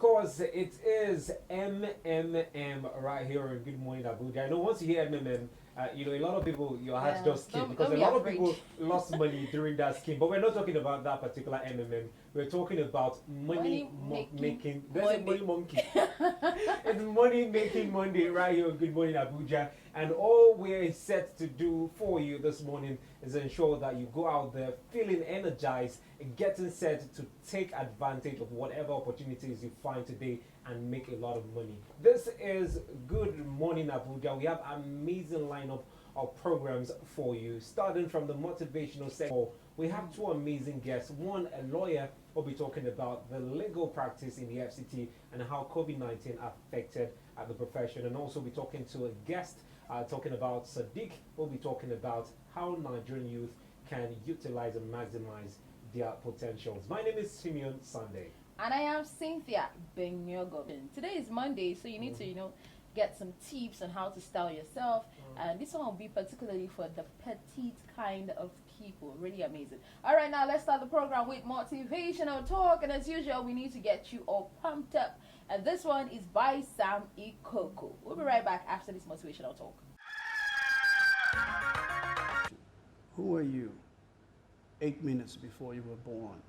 course, it is MMM right here in Good Morning Abuja. I know once you hear MMM, a lot of people, your heart Yeah, just skip because don't a be lot of afraid. people lost money during that scheme. But we're not talking about that particular MMM. We're talking about money Money making making. There's a money Monday. monkey. It's money making Monday right here on Good Morning Abuja. And all we're set to do for you this morning is ensure that you go out there feeling energized, getting set to take advantage of whatever opportunities you find today and make a lot of money. This is Good Morning Abuja. We have amazing lineup of programs for you, starting from the motivational section. We have two amazing guests. One, a lawyer, will be talking about the legal practice in the FCT and how COVID-19 affected the profession, and also be talking to a guest talking about Sadiq. We'll be talking about how Nigerian youth can utilize and maximize their potentials. My name is Simeon Sunday. And I am Cynthia Benyogo. Today is Monday, so you need to, get some tips on how to style yourself. And this one will be particularly for the petite kind of people. Really amazing. All right, now let's start the program with motivational talk. And as usual, we need to get you all pumped up. And this one is by Sam Ikoko. We'll be right back after this motivational talk. Who were you 8 minutes before you were born?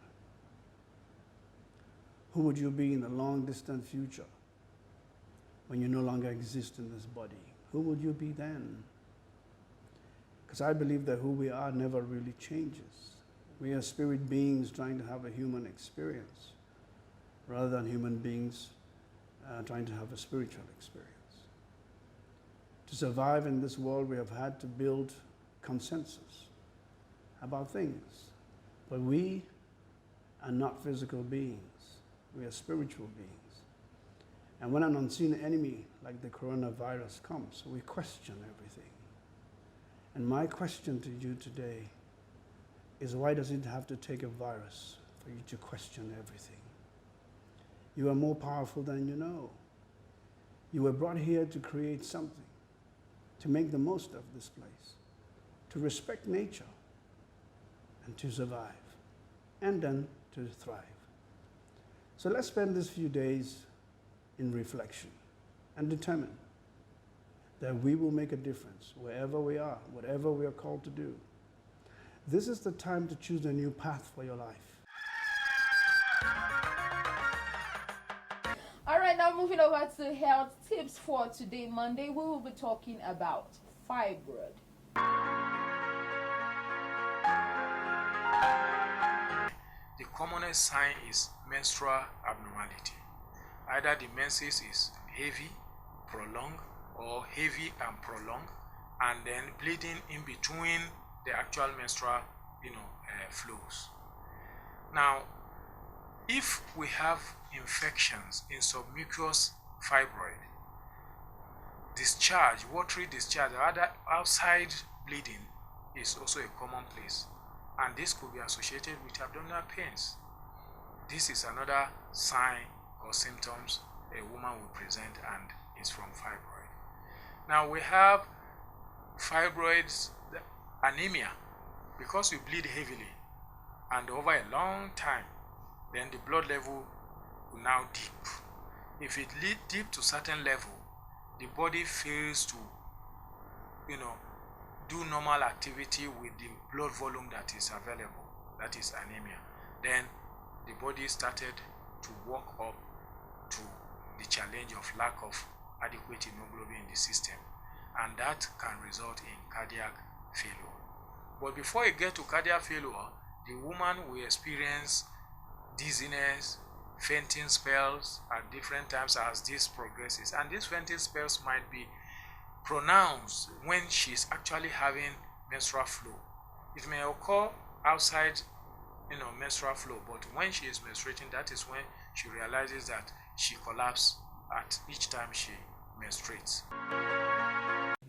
Who would you be in the long distant future when you no longer exist in this body? Who would you be then? Because I believe that who we are never really changes. We are spirit beings trying to have a human experience rather than human beings trying to have a spiritual experience. To survive in this world, we have had to build consensus about things. But we are not physical beings. We are spiritual beings. And when an unseen enemy like the coronavirus comes, we question everything. And my question to you today is, why does it have to take a virus for you to question everything? You are more powerful than you know. You were brought here to create something, to make the most of this place, to respect nature, and to survive, and then to thrive. So let's spend these few days in reflection and determine that we will make a difference wherever we are, whatever we are called to do. This is the time to choose a new path for your life. All right, now moving over to health tips for today, Monday. We will be talking about fibroid. The commonest sign is menstrual abnormality. Either the menses is heavy, prolonged, or heavy and prolonged, and then bleeding in between the actual menstrual, flows. Now, if we have infections in submucous fibroid, discharge, watery discharge, or other outside bleeding is also a commonplace, and this could be associated with abdominal pains. This is another sign or symptoms a woman will present and is from fibroid. Now we have fibroids, anemia, because you bleed heavily and over a long time, then the blood level will now dip. If it dip to certain level, the body fails to, do normal activity with the blood volume that is available, that is anemia. Then the body started to walk up to the challenge of lack of adequate hemoglobin in the system, and that can result in cardiac failure. But before you get to cardiac failure, the woman will experience dizziness, fainting spells at different times as this progresses, and these fainting spells might be pronounced when she's actually having menstrual flow. It may occur outside menstrual flow, but when she is menstruating, that is when she realizes that she collapses at each time she menstruates.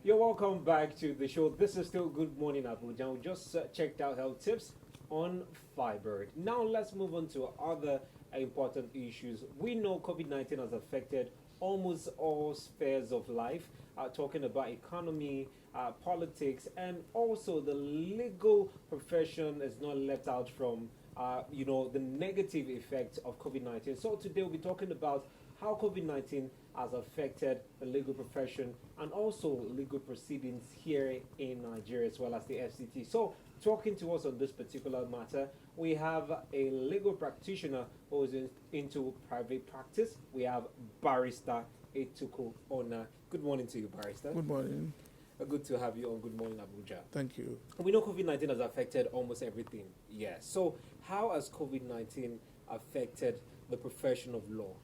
You're welcome back to the show. This is still Good Morning Abuja. We just checked out health tips on fibroid. Now let's move on to other important issues. We know COVID-19 has affected almost all spheres of life, talking about economy, politics, and also the legal profession is not left out from the negative effects of COVID-19. So today we'll be talking about how COVID-19 has affected the legal profession and also legal proceedings here in Nigeria as well as the FCT. So talking to us on this particular matter, we have a legal practitioner who is into private practice. We have Barrister Etuku Ona. Good morning to you, Barrister. Good morning. Good to have you on Good Morning Abuja. Thank you. We know COVID-19 has affected almost everything. Yeah. So how has COVID-19 affected the profession of law?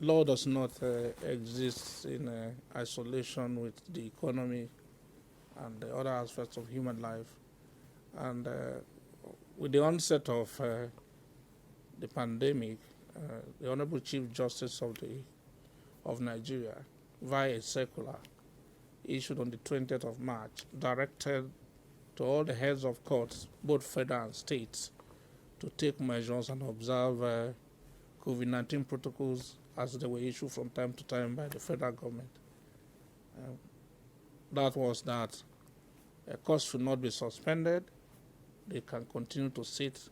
Law does not exist in isolation with the economy and the other aspects of human life. And with the onset of the pandemic, the Honorable Chief Justice of Nigeria, via a circular issued on the 20th of March, directed to all the heads of courts, both federal and states, to take measures and observe COVID-19 protocols as they were issued from time to time by the federal government. That was that courts should not be suspended. They can continue to sit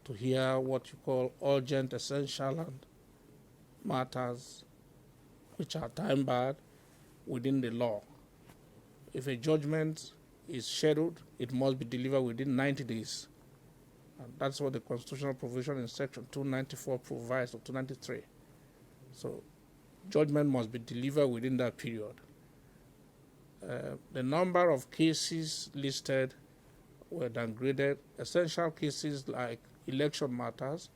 to hear what you call urgent, essential and matters which are time-barred within the law. If a judgment is scheduled, it must be delivered within 90 days. And that's what the constitutional provision in section 294 provides, or 293. So judgment must be delivered within that period. The number of cases listed were downgraded. Essential cases like election matters,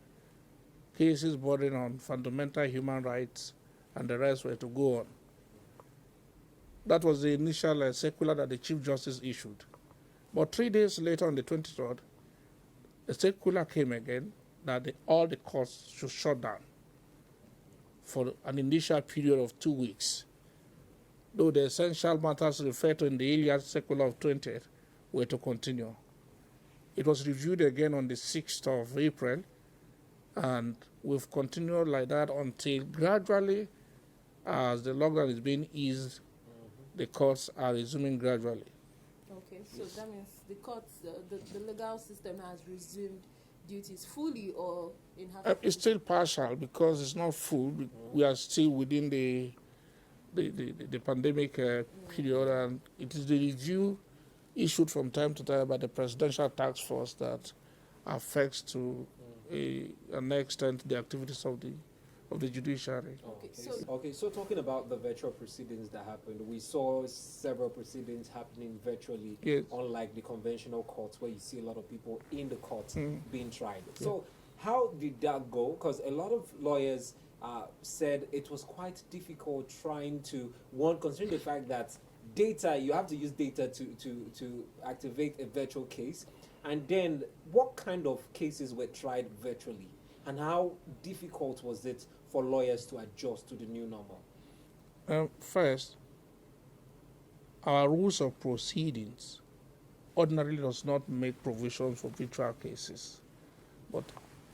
cases bordering on fundamental human rights, and the rest were to go on. That was the initial circular that the Chief Justice issued. But 3 days later, on the 23rd, a circular came again that all the courts should shut down for an initial period of 2 weeks. Though the essential matters referred to in the Iliad circular of 20th were to continue. It was reviewed again on the 6th of April, and we've continued like that until gradually, as the lockdown is being eased, the courts are resuming gradually. Okay, so that means the courts, the legal system has resumed duties fully or in half? It's still partial because it's not full. We are still within the pandemic period, and it is the review issued from time to time by the Presidential Task Force that affects to an extent the activities of the judiciary. Okay, so talking about the virtual proceedings that happened, we saw several proceedings happening virtually, yes, unlike the conventional courts where you see a lot of people in the courts being tried. Yeah. So how did that go? Because a lot of lawyers said it was quite difficult trying to, one, considering the fact that data, you have to use data to activate a virtual case, and then what kind of cases were tried virtually, and how difficult was it for lawyers to adjust to the new normal? First, our rules of proceedings ordinarily does not make provision for virtual cases, but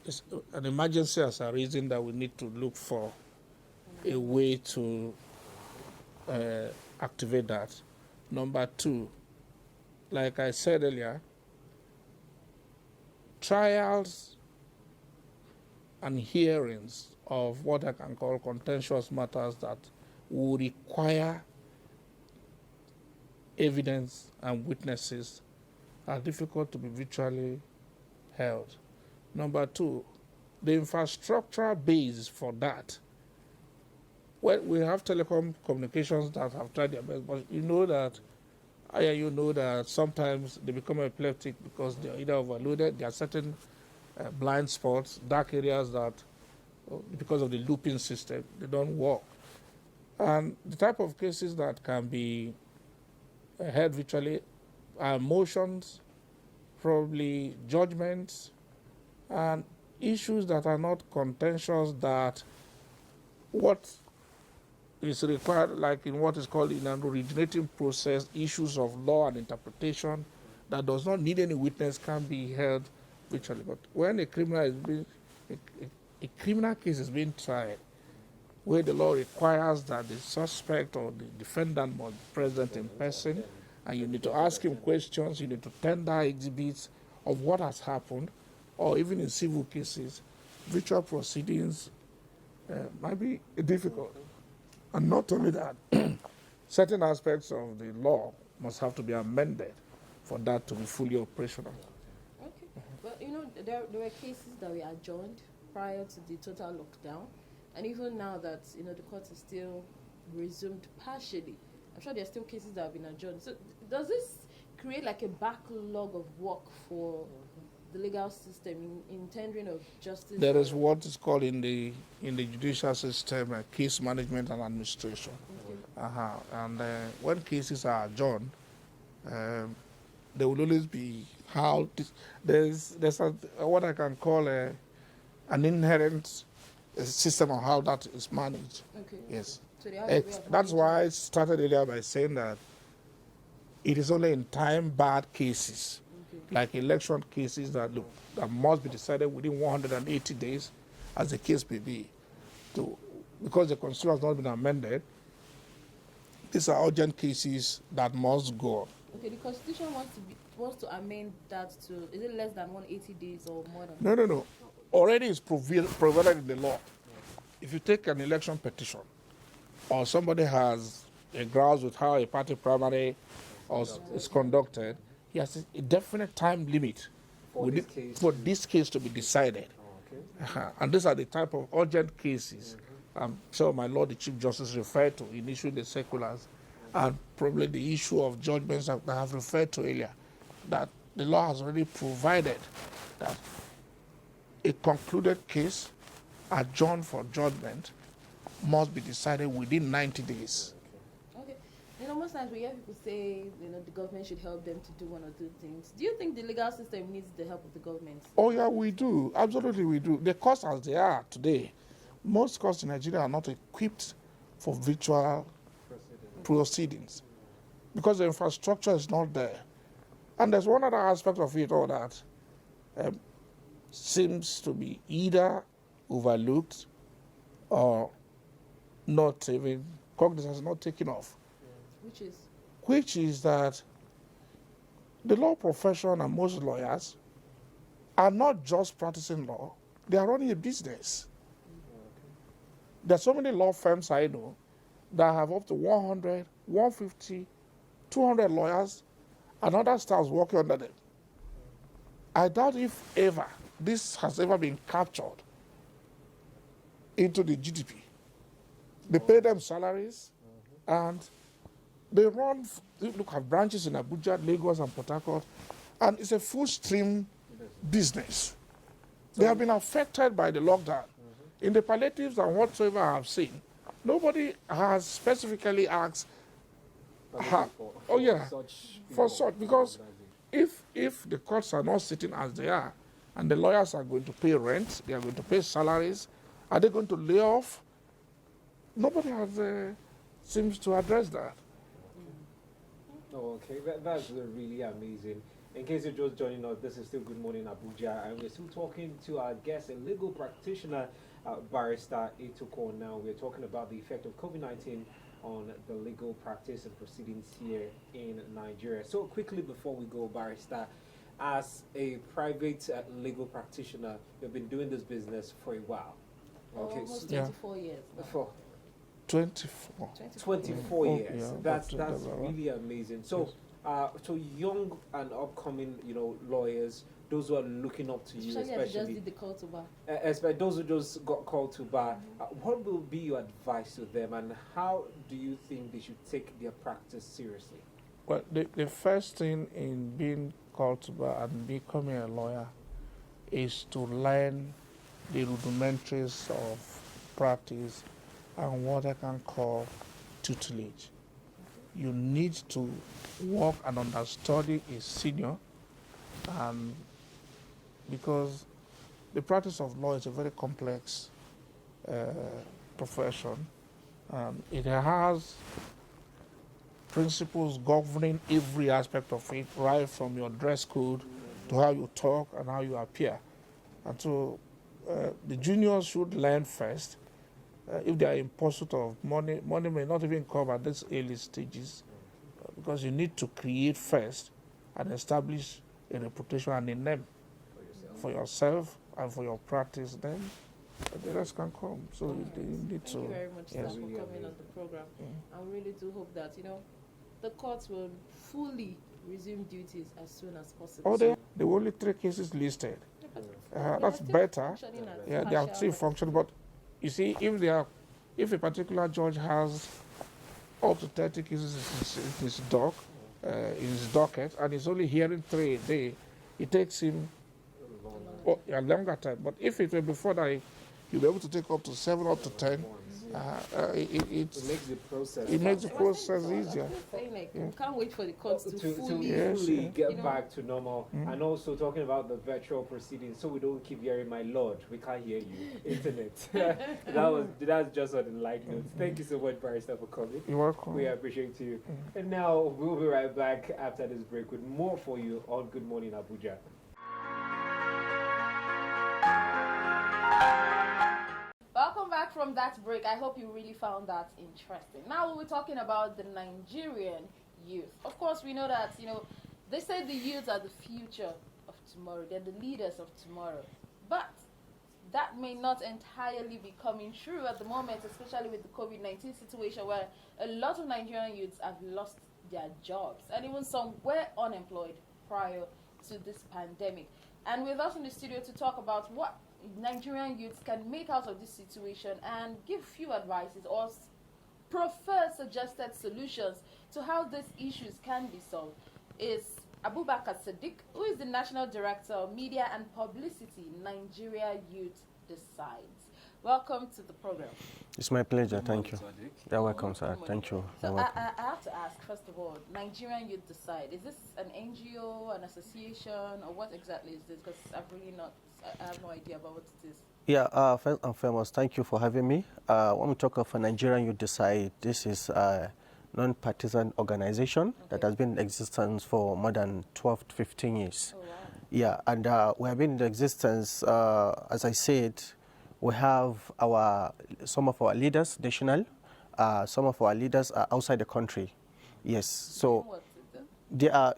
it's an emergency as a reason that we need to look for a way to activate that. Number two, like I said earlier, trials and hearings of what I can call contentious matters that will require evidence and witnesses are difficult to be virtually held. Number two, the infrastructural base for that. Well, we have telecom communications that have tried their best, but you know that sometimes they become epileptic because they're either overloaded, there are certain blind spots, dark areas that, because of the looping system, they don't work. And the type of cases that can be heard virtually are motions, probably judgments, and issues that are not contentious, that what is required, like in what is called in an originating process, issues of law and interpretation that does not need any witness can be held virtually. But when a criminal a criminal case is being tried, where the law requires that the suspect or the defendant must be present in person, And you need to ask him questions, you need to tender exhibits of what has happened, or even in civil cases, virtual proceedings might be difficult. And not only that, certain aspects of the law must have to be amended for that to be fully operational. Okay. Well, there were cases that were adjourned prior to the total lockdown, and even now that the court is still resumed partially, I'm sure there's still cases that have been adjourned. So does this create like a backlog of work for the legal system in tendering of justice? There is what is called in the judicial system case management and administration. Okay. And when cases are adjourned, there will always be there's what I can call an inherent system of how that is managed. Okay. Yes. So they have a way of That's managing. why I started earlier by saying that it is only in time-barred cases, Okay. like election cases that must be decided within 180 days, as the case may be. Because the constitution has not been amended, these are urgent cases that must go on. Okay, the Constitution wants to amend that to, is it less than 180 days or more than? No. Already it's provided in the law. If you take an election petition, or somebody has a grouse with how a party primary is conducted, he has a definite time limit for this case to be decided. Okay. And these are the type of urgent cases I'm sure my Lord the Chief Justice referred to in issuing the circulars, and probably the issue of judgments that I have referred to earlier, that the law has already provided that a concluded case adjourned for judgment must be decided within 90 days. Okay. Most times we hear people say, the government should help them to do one or two things. Do you think the legal system needs the help of the government? Oh yeah, we do. Absolutely we do. The courts as they are today, most courts in Nigeria are not equipped for virtual proceedings because the infrastructure is not there. And there's one other aspect of it all that seems to be either overlooked or not even cognizance not taken off, which is that the law profession and most lawyers are not just practicing law, they are running a business. There are so many law firms I know that have up to 100, 150, 200 lawyers and other staffs working under them. I doubt if ever this has ever been captured into the GDP. They pay them salaries and they look at branches in Abuja, Lagos and Port Harcourt, and it's a full stream business. They have been affected by the lockdown. In the palliatives and whatsoever I have seen, nobody has specifically asked for such, because if the courts are not sitting as they are and the lawyers are going to pay rent, they are going to pay salaries, are they going to lay off? Nobody has seems to address that. Oh, okay, that's really amazing. In case you're just joining us, this is still Good Morning Abuja, and we're still talking to our guest, a legal practitioner, Barrister Etoko. Now we're talking about the effect of COVID-19 on the legal practice and proceedings here in Nigeria. So quickly before we go, Barrister, as a private legal practitioner, you've been doing this business for a while. Okay, Almost 24 years now. For 24 years. Yeah, That's really amazing. So, so young and upcoming, lawyers, those who are looking up to you, Especially just did the call to bar. especially those who just got called to bar, what will be your advice to them, and how do you think they should take their practice seriously? Well, the first thing in being called to bar and becoming a lawyer is to learn the rudimentaries of practice and what I can call tutelage. You need to work and understudy a senior, because the practice of law is a very complex profession. It has principles governing every aspect of it, right from your dress code to how you talk and how you appear. And so the juniors should learn first. If they are in pursuit of money may not even come at these early stages. because you need to create first and establish a reputation and a name for yourself and for your practice. Then the rest can come. So you need to. Thank you very much, yes. sir, for coming on the program. I really do hope that the courts will fully resume duties as soon as possible. Oh, there were only 3 cases listed. That's better. Yeah, they are still functioning, but you see, if a particular judge has up to 30 cases in his docket, and he's only hearing 3 a day, it takes him a longer time. But if it were before that, you'll be able to take up to 7, up to 10. It makes the process easier. We can't wait for the courts to fully get back to normal. And also talking about the virtual proceedings, so we don't keep hearing "my lord." We can't hear you. Internet. That's just on the light note. Thank you so much, Barrister, for coming. You're welcome. We appreciate you. And now we'll be right back after this break with more for you on Good Morning Abuja. Welcome back from that break. I hope you really found that interesting. Now we'll be talking about the Nigerian youth. Of course, we know that, they say the youth are the future of tomorrow. They're the leaders of tomorrow. But that may not entirely be coming true at the moment, especially with the COVID-19 situation where a lot of Nigerian youths have lost their jobs. And even some were unemployed prior to this pandemic. And with us in the studio to talk about what Nigerian youths can make out of this situation and give few advices or prefer suggested solutions to how these issues can be solved is Abubakar Sadiq, who is the National Director of Media and Publicity, Nigeria Youth Decides. Welcome to the program. It's my pleasure, thank you. You're welcome, sir. Thank you. So I have to ask, first of all, Nigerian Youth Decide, is this an NGO, an association, or what exactly is this? Because I have no idea about what it is. Yeah, first and foremost, thank you for having me. When we talk of Nigerian Youth Decide, this is a non-partisan organization that has been in existence for more than 12 to 15 years. Oh, wow. Yeah, and we have been in existence, as I said, we have some of our leaders national, some of our leaders are outside the country. Yes, so they are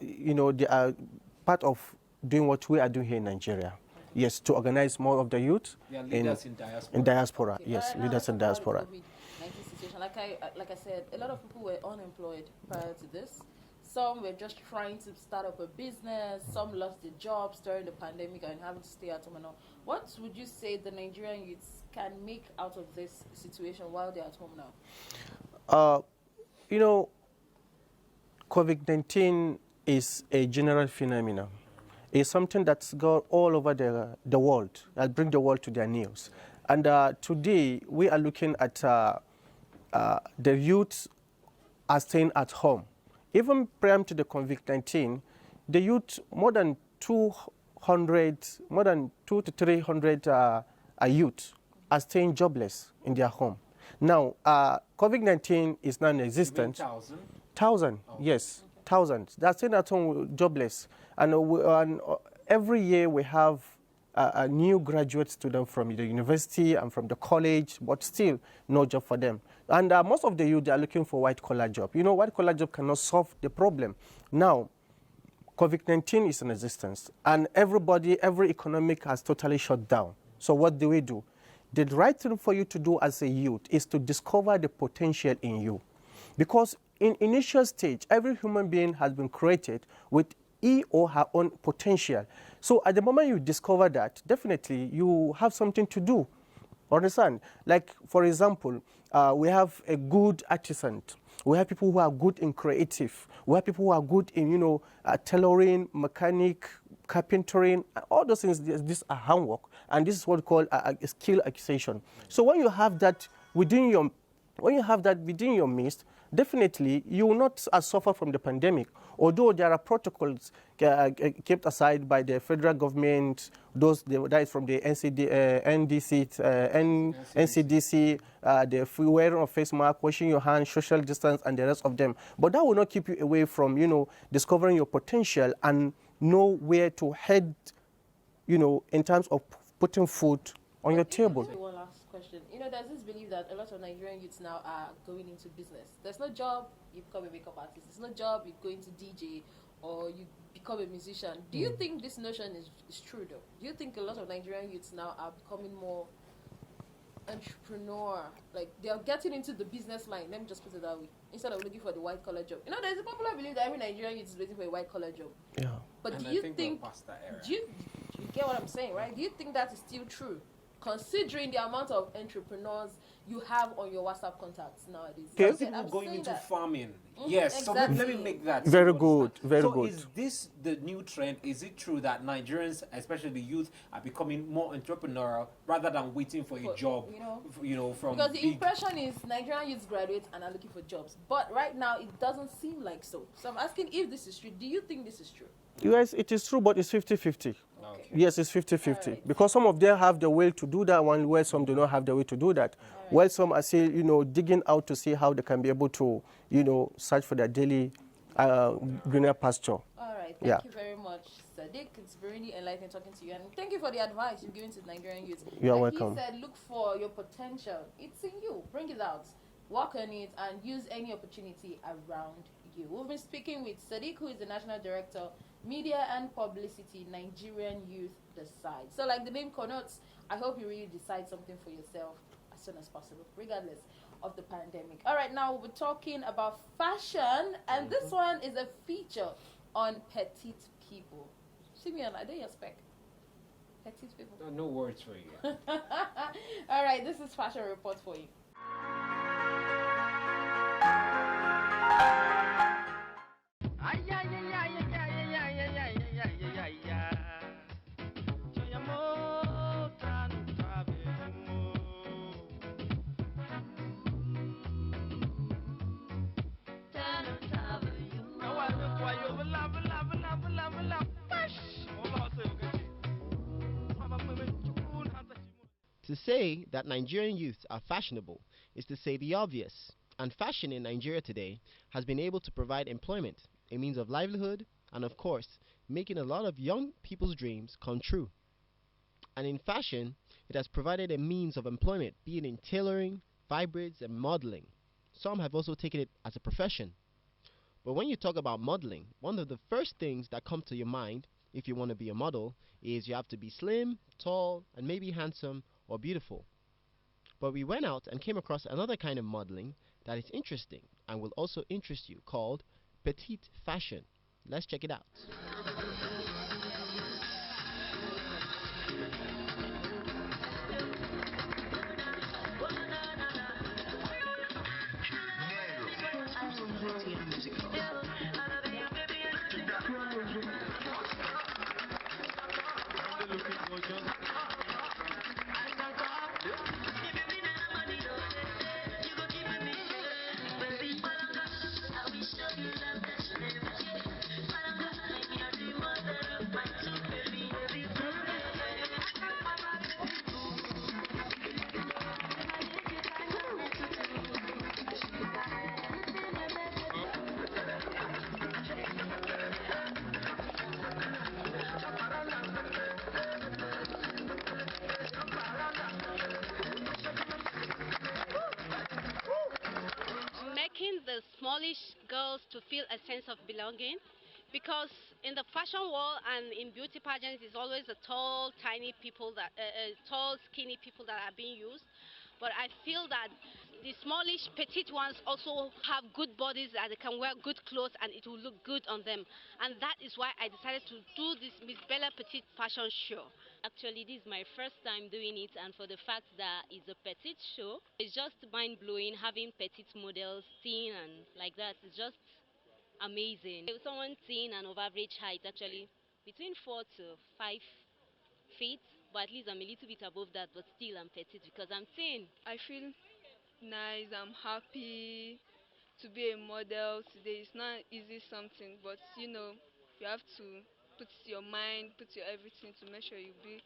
part of doing what we are doing here in Nigeria. Yes, to organize more of the youth Leaders in diaspora. In diaspora, Okay. yes, Now, leaders in diaspora. COVID-19 situation, like I said, a lot of people were unemployed prior to this. Some were just trying to start up a business. Some lost their jobs during the pandemic and having to stay at home and all. What would you say the Nigerian youths can make out of this situation while they're at home now? COVID-19 is a general phenomenon. It's something that's gone all over the world, that bring the world to their knees. And today, we are looking at the youth are staying at home. Even prior to the COVID-19, the youth, more than 200 to 300 youth are staying jobless in their home. Now, COVID-19 is non-existent. 1,000, yes, thousands. They're staying at home jobless. And every year we have a new graduate student from the university and from the college, but still no job for them. And most of the youth, they are looking for white-collar job. White-collar job cannot solve the problem. Now, COVID-19 is in existence, and every economic has totally shut down. So what do we do? The right thing for you to do as a youth is to discover the potential in you. Because in initial stage, every human being has been created with he or her own potential. So at the moment you discover that, definitely you have something to do. Understand? Like, for example, we have a good artisan. We have people who are good in creative. We have people who are good in, tailoring, mechanic, carpentering, all those things. These are handwork, and this is what we call a skill acquisition. So when you have that within your midst, definitely you will not suffer from the pandemic. Although there are protocols kept aside by the federal government, that is from the NCDC, the wearing of face mask, washing your hands, social distance, and the rest of them. But that will not keep you away from, discovering your potential and know where to head, in terms of putting food on your table. One last question. There's this belief that a lot of Nigerian youths now are going into business. There's no job, you become a makeup artist. There's no job, you go into DJ or you become a musician. Do you think this notion is true though? Do you think a lot of Nigerian youths now are becoming more entrepreneur, like they are getting into the business line, let me just put it that way, instead of looking for the white collar job? There's a popular belief that every Nigerian youth is waiting for a white collar job. Yeah. But And do I you think think, we're past that era. do you get what I'm saying, right? Do you think that is still true, considering the amount of entrepreneurs you have on your WhatsApp contacts nowadays? Okay. People going saying into that. farming. Mhm, Yes, so let me exactly. make that Very simple, good, understand? very so good. is this the new trend? Is it true that Nigerians, especially the youth, are becoming more entrepreneurial rather than waiting for a job? From Because the big- impression is Nigerian youths graduate and are looking for jobs, but right now it doesn't seem like so. So I'm asking if this is true. Do you think this is true? Yes, it is true, but it's 50-50. Okay. Yes, it's 50-50. Alright. Because some of them have the will to do that one, while some do not have the way to do that. Alright. While some are still, digging out to see how they can be able to, search for their daily greener pasture. All right. Yeah. Thank you very much, Sadiq. It's really enlightening talking to you, and thank you for the advice you've given to Nigerian youth. You're Like welcome. He said, look for your potential. It's in you. Bring it out. Work on it and use any opportunity around you. We've been speaking with Sadiq, who is the National Director, Media and Publicity, Nigerian Youth Decide. So like the name connotes, I hope you really decide something for yourself as soon as possible, regardless of the pandemic. All right, now we're talking about fashion, and this one is a feature on petite people. Simeon, I didn't expect petite people. no words for you. All right, this is fashion report for you. To say that Nigerian youths are fashionable is to say the obvious, and fashion in Nigeria today has been able to provide employment, a means of livelihood, and of course, making a lot of young people's dreams come true. And in fashion, it has provided a means of employment, be it in tailoring, vibrates, and modeling. Some have also taken it as a profession. But when you talk about modeling, one of the first things that come to your mind if you want to be a model is you have to be slim, tall, and maybe handsome or beautiful. But we went out and came across another kind of modeling that is interesting and will also interest you, called petite fashion. Let's check it out. Making the smallish girls to feel a sense of belonging, because in the fashion world and in beauty pageants it's always the tall tiny people that tall skinny people that are being used, but I feel that the smallish petite ones also have good bodies that they can wear good clothes and it will look good on them, and that is why I decided to do this Miss Bella Petite fashion show. Actually, this is my first time doing it, and for the fact that it's a petite show, it's just mind-blowing having petite models, thin and like that. It's just amazing. Someone thin and of average height, actually, between 4 to 5 feet, but at least I'm a little bit above that, but still I'm petite because I'm thin. I feel nice, I'm happy to be a model today. It's not easy something, but you have to put your mind, put your everything to make sure you be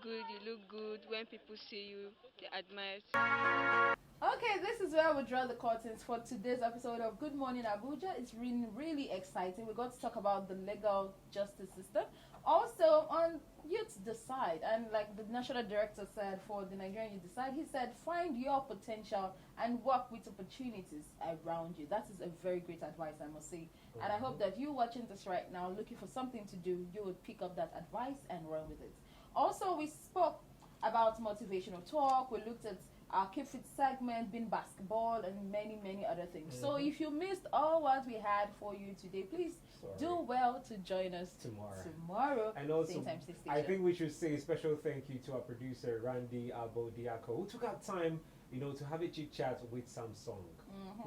good, you look good. When people see you, they admire it. Okay, this is where we draw the curtains for today's episode of Good Morning Abuja. It's really, really exciting. We're going to talk about the legal justice system. Also, on Youth Decide, and like the national director said for the Nigerian Youth Decide, he said, find your potential and work with opportunities around you. That is a very great advice, I must say. And I hope that you watching this right now, looking for something to do, you would pick up that advice and run with it. Also, we spoke about motivational talk. We looked at our Keep Fit segment, being basketball, and many, many other things. So if you missed all what we had for you today, please do well to join us tomorrow. And also, same time, same I station. think we should say a special thank you to our producer, Randy Abodiako, who took out time, to have a chit chat with Samsung.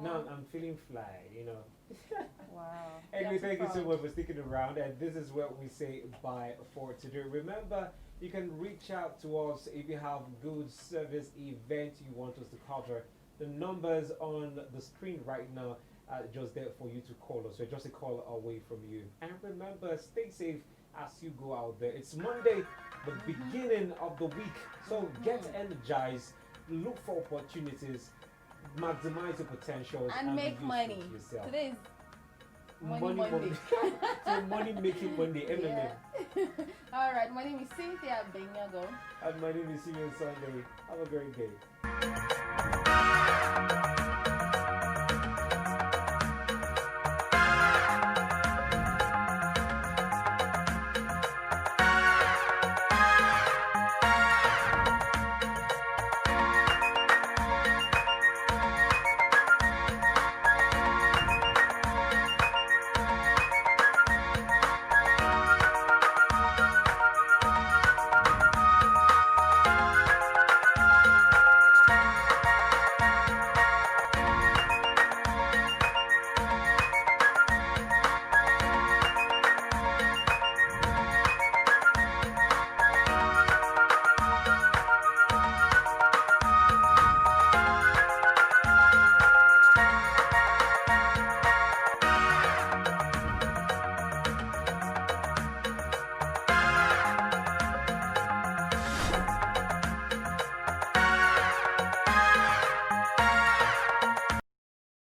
Now I'm feeling fly, Wow. Anyway, Yeah, thank you so proud. much for sticking around, and this is what we say bye for today. Remember, you can reach out to us if you have good service event you want us to cover. The numbers on the screen right now are just there for you to call us. We're just a call away from you. And remember, stay safe as you go out there. It's Monday, the beginning of the week. So get energized, look for opportunities, maximize your potentials, And make be useful money. to yourself. Today is Money Monday. So money making Monday, Yeah. All right, my name is Cynthia Benyago. And my name is Simeon Sunday. Have a great day.